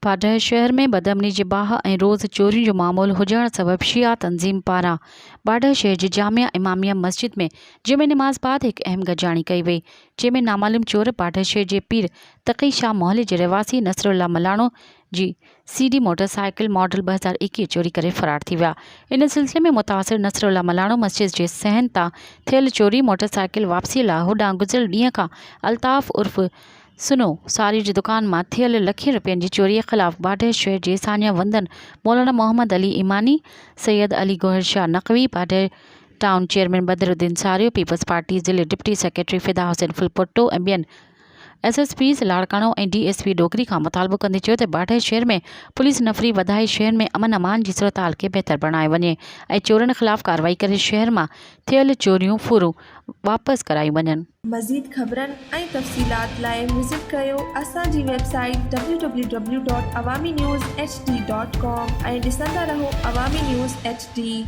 Border शहर में बदमनी जे बाह ऐं रोज़ चोरी जो मामूल हुजण सबब शिया तंज़ीम पारां बाडर शहर जी जामिया इमामिया मस्जिद में जुमे नमाज़ बाद एक अहम गजाणी कई वई, जंहिंमें नामालूम चोर बाडर शहर जे पीर तक़ी शाह मोहल्ले जे रहवासी नसरुल्ला मलाणो जी CD मोटरसाइकिल मॉडल 2021 चोरी करे फरार थी विया। इन सिलसिले में मुतासिर नसरुल्ला मलाणो मस्जिद जे सहन तां थियल चोरी मोटरसाइकिल वापसी लाइ होॾां गुज़िरियल ॾींहं खां अल्ताफ़ उर्फ़ सुनो सारी जी दुकान मां थियल लखें रुपयनि जी चोरीअ ख़िलाफ़ बाडर शहर जे सानिया वंदन मौलाना मोहम्मद अली ईमानी, सैयद अली गोहर शाह नक़वी, बाडर टाउन चेयरमैन बदरुद्दीन सारियो, पीपल्स पार्टी ज़िले डिप्टी सेक्रेटरी फिदा हुसैन फुलपट्टो ऐं ॿियनि SSPs लाड़काणो ऐं DSP डोगरी खां मुतालबो कंदे चयो त बाडर शहर में पुलिस नफ़री वधाए शहर में अमन अमान जी सूरत हाल खे बहितर बणाए वञे ऐं चोरनि ख़िलाफ़ कार्रवाई करे शहर मां थियल चोरियूं फूरूं वापसि कराई वञनि। मज़ीद ख़बरनि ऐं तफ़सीलात लाइ विज़िट कयो असांजी वेबसाइट www.awamiNewsHD.com ऐं ॾिसंदा रहो अवामी न्यूज़ HD।